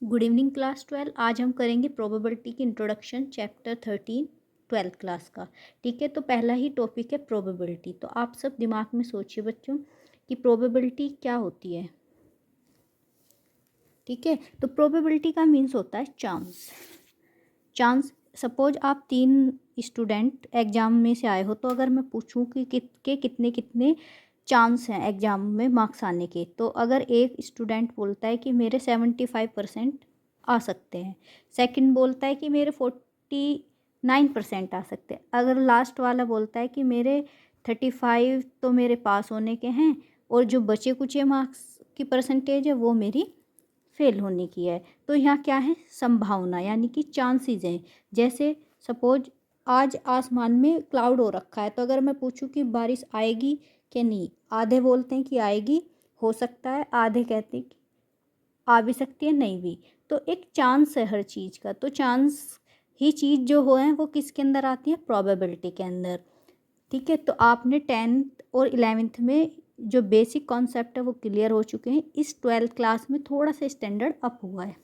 Good evening class 12। आज हम करेंगे प्रोबेबिलिटी की इंट्रोडक्शन चैप्टर 13 ट्वेल्थ क्लास का। ठीक है, तो पहला ही टॉपिक है प्रोबेबिलिटी। तो आप सब दिमाग में सोचिए बच्चों कि प्रोबेबिलिटी क्या होती है। ठीक है, तो प्रोबेबिलिटी का मीन्स होता है चांस। चांस, सपोज आप 3 स्टूडेंट एग्ज़ाम में से आए हो, तो अगर मैं पूछूं कि कितने कितने चांस हैं एग्ज़ाम में मार्क्स आने के, तो अगर एक स्टूडेंट बोलता है कि मेरे 75% आ सकते हैं, सेकंड बोलता है कि मेरे 49% आ सकते हैं, अगर लास्ट वाला बोलता है कि मेरे 35 तो मेरे पास होने के हैं और जो बचे कुचे मार्क्स की परसेंटेज है वो मेरी फेल होने की है, तो यहाँ क्या है, संभावना यानी कि चांसेस हैं। जैसे सपोज आज आसमान में क्लाउड हो रखा है, तो अगर मैं पूछूं कि बारिश आएगी कि नहीं, आधे बोलते हैं कि आएगी, हो सकता है, आधे कहते हैं कि आ भी सकती है, नहीं भी। तो एक चांस है हर चीज़ का। तो चांस ही चीज़ जो हो है वो किसके अंदर आती है, प्रोबेबिलिटी के अंदर। ठीक है, तो आपने 10th और 11th में जो बेसिक कॉन्सेप्ट है वो क्लियर हो चुके हैं। इस 12th क्लास में थोड़ा सा स्टैंडर्ड अप हुआ है,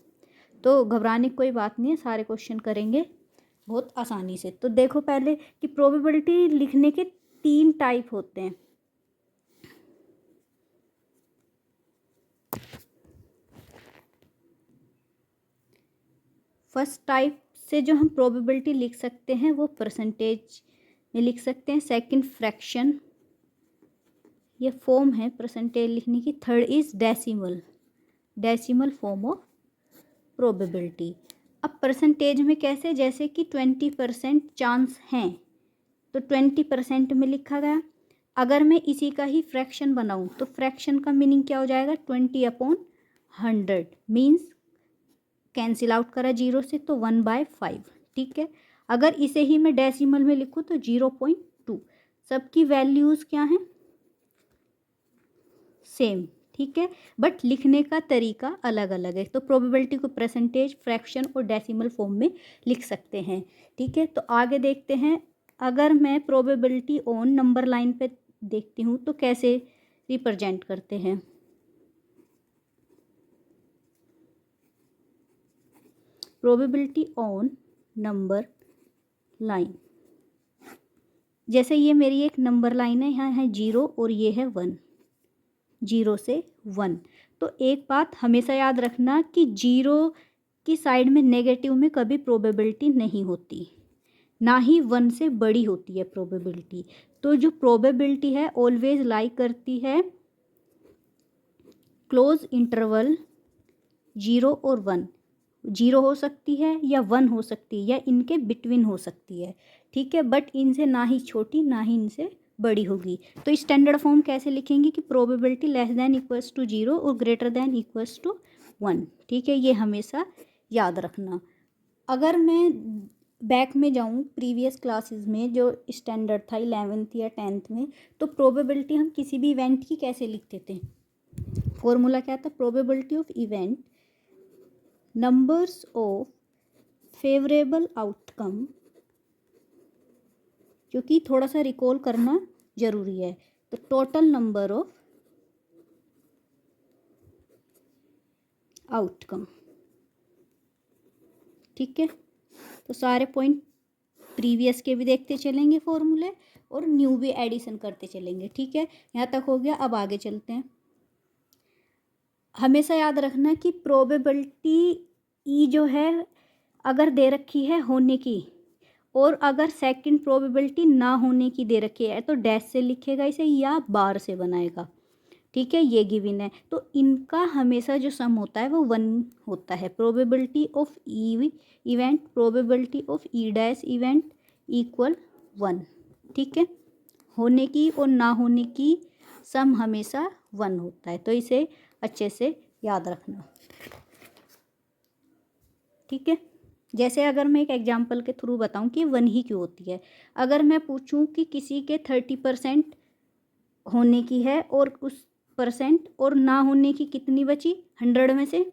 तो घबराने की कोई बात नहीं है, सारे क्वेश्चन करेंगे बहुत आसानी से। तो देखो पहले कि प्रोबेबिलिटी लिखने के 3 टाइप होते हैं। फर्स्ट टाइप से जो हम प्रोबेबिलिटी लिख सकते हैं वो परसेंटेज में लिख सकते हैं। सेकंड फ्रैक्शन, ये फॉर्म है परसेंटेज लिखने की। Third is decimal, decimal form of probability. अब परसेंटेज में कैसे, जैसे कि 20% चांस हैं तो 20% में लिखा गया। अगर मैं इसी का ही फ्रैक्शन बनाऊं तो फ्रैक्शन का मीनिंग क्या हो जाएगा, 20/100 मीन्स कैंसिल आउट करा 0 से तो 1/5। ठीक है, अगर इसे ही मैं डेसिमल में लिखूं तो 0.2। सबकी वैल्यूज़ क्या हैं, सेम। ठीक है, बट लिखने का तरीका अलग अलग है। तो प्रोबेबिलिटी को परसेंटेज, फ्रैक्शन और डेसिमल फॉर्म में लिख सकते हैं। ठीक है, तो आगे देखते हैं। अगर मैं प्रोबेबिलिटी ऑन नंबर लाइन पे देखती हूँ तो कैसे रिप्रेजेंट करते हैं। प्रोबेबिलिटी ऑन नंबर लाइन, जैसे ये मेरी एक नंबर लाइन है, यहाँ है 0 और ये है 1, 0 से 1। तो एक बात हमेशा याद रखना कि 0 की साइड में नेगेटिव में कभी प्रोबेबिलिटी नहीं होती, ना ही 1 से बड़ी होती है प्रोबेबिलिटी। तो जो प्रोबेबिलिटी है ऑलवेज लाई करती है क्लोज इंटरवल 0 और 1। 0 हो सकती है या 1 हो सकती है या इनके बिटवीन हो सकती है। ठीक है, बट इनसे ना ही छोटी ना ही इनसे बड़ी होगी। तो स्टैंडर्ड फॉर्म कैसे लिखेंगे कि probability less than equals to 0 और ग्रेटर देन इक्वल्स टू 1। ठीक है, ये हमेशा याद रखना। अगर मैं बैक में जाऊँ प्रीवियस क्लासेस में जो स्टैंडर्ड था 11th या 10th में, तो प्रोबेबिलिटी हम किसी भी इवेंट की कैसे लिखते थे, फॉर्मूला क्या था, probability of event numbers of favourable outcome, क्योंकि थोड़ा सा रिकॉल करना जरूरी है। तो टोटल नंबर ऑफ आउटकम। ठीक है, तो सारे पॉइंट प्रीवियस के भी देखते चलेंगे फॉर्मूले और न्यू भी एडिशन करते चलेंगे। ठीक है, यहाँ तक हो गया। अब आगे चलते हैं। हमेशा याद रखना कि प्रोबेबिलिटी ई जो है अगर दे रखी है होने की, और अगर सेकंड प्रोबेबिलिटी ना होने की दे रखी है तो डैश से लिखेगा इसे या बार से बनाएगा। ठीक है, ये गिवन है। तो इनका हमेशा जो सम होता है वो 1 होता है। Probability of E event, probability of E dash event equal 1। ठीक है, होने की और ना होने की सम हमेशा 1 होता है, तो इसे अच्छे से याद रखना। ठीक है, जैसे अगर मैं एक एग्जांपल के थ्रू बताऊं कि 1 ही क्यों होती है। अगर मैं पूछूं कि किसी के 30% होने की है और उस परसेंट और ना होने की कितनी बची, 100 में से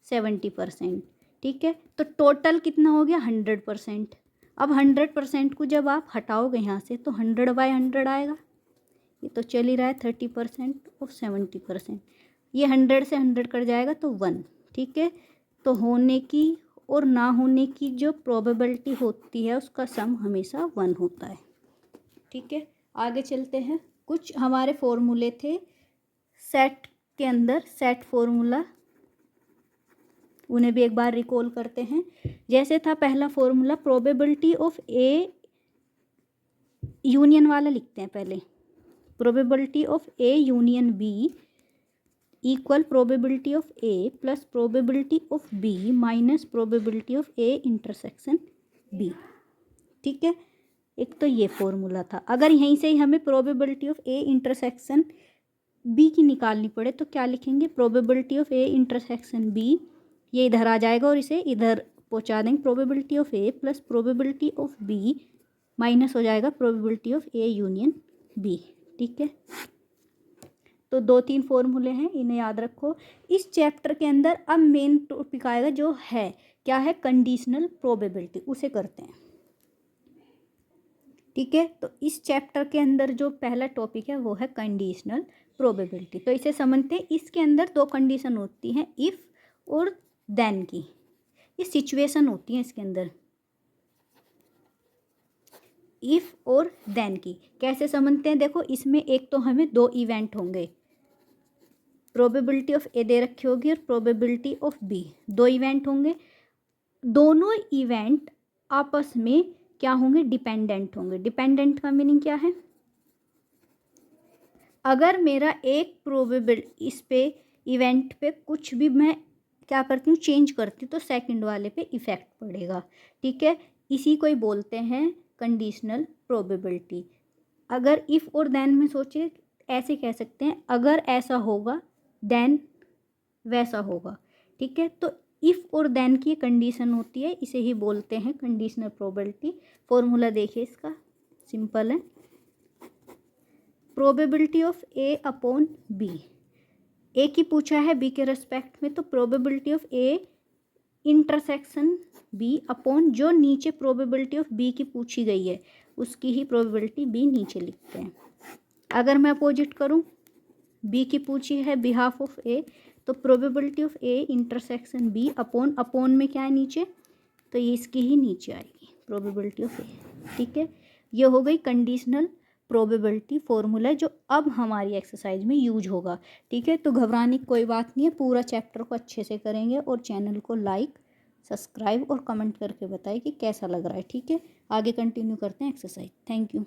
70%। ठीक है, तो टोटल कितना हो गया, 100%। अब 100% को जब आप हटाओगे यहाँ से तो 100/100 आएगा। ये तो चल ही रहा है 30% और 70%, ये 100 से 100 कट जाएगा तो 1। ठीक है, तो होने की और ना होने की जो प्रोबेबिलिटी होती है उसका सम हमेशा 1 होता है। ठीक है, आगे चलते हैं। कुछ हमारे फॉर्मूले थे सेट के अंदर, सेट फॉर्मूला, उन्हें भी एक बार रिकॉल करते हैं। जैसे था पहला formula, probability of A union वाला लिखते हैं पहले, probability of A union B equal probability of A plus probability of B minus probability of A intersection B. ठीक है, एक तो ये फॉर्मूला था। अगर यहीं से ही हमें probability of A intersection B की निकालनी पड़े तो क्या लिखेंगे, probability of A intersection B, ये इधर आ जाएगा और इसे इधर पहुंचा देंगे, probability of A plus probability of B minus हो जाएगा probability of A union B. ठीक है, तो 2-3 फॉर्मूले हैं, इन्हें याद रखो। इस चैप्टर के अंदर अब मेन टॉपिक आएगा जो है क्या है, कंडीशनल प्रोबेबिलिटी, उसे करते हैं। ठीक है, तो इस चैप्टर के अंदर जो पहला टॉपिक है वो है कंडीशनल प्रोबेबिलिटी। तो इसे समझते हैं। इसके अंदर 2 कंडीशन होती हैं, इफ़ और देन की। ये सिचुएशन होती है इसके अंदर, इफ़ और देन की। कैसे समझते हैं, देखो इसमें एक तो हमें 2 इवेंट होंगे, प्रोबेबिलिटी ऑफ ए दे रखी होगी और प्रोबेबिलिटी ऑफ बी, 2 इवेंट होंगे। दोनों इवेंट आपस में क्या होंगे, डिपेंडेंट होंगे। डिपेंडेंट का मीनिंग क्या है, अगर मेरा एक प्रोबेबल इस पे इवेंट पे कुछ भी मैं क्या करती हूँ, चेंज करती हूँ, तो सेकंड वाले पे इफ़ेक्ट पड़ेगा। ठीक है, इसी को ही बोलते हैं कंडीशनल प्रोबेबिलिटी। अगर इफ़ और देन में सोचे, ऐसे कह सकते हैं, अगर ऐसा होगा देन वैसा होगा। ठीक है, तो इफ़ और देन की कंडीशन होती है, इसे ही बोलते हैं कंडीशनल प्रोबेबिलिटी। फॉर्मूला देखिए इसका, सिंपल है, probability of A upon B. A की पूछा है बी के रेस्पेक्ट में, तो probability of A intersection B upon जो नीचे प्रोबेबिलिटी ऑफ बी की पूछी गई है उसकी ही प्रोबेबिलिटी बी नीचे लिखते हैं। अगर मैं अपोजिट करूं, बी की पूछी है बिहाफ ऑफ ए, तो probability of A intersection B upon में क्या है नीचे, तो ये इसकी ही नीचे आएगी प्रोबेबिलिटी ऑफ ए। ठीक है, ये हो गई कंडीशनल प्रोबेबिलिटी फॉर्मूला जो अब हमारी एक्सरसाइज में यूज होगा। ठीक है, तो घबराने की कोई बात नहीं है, पूरा चैप्टर को अच्छे से करेंगे। और चैनल को लाइक, सब्सक्राइब और कमेंट करके बताएं कि कैसा लग रहा है। ठीक है, आगे कंटिन्यू करते हैं एक्सरसाइज। Thank you.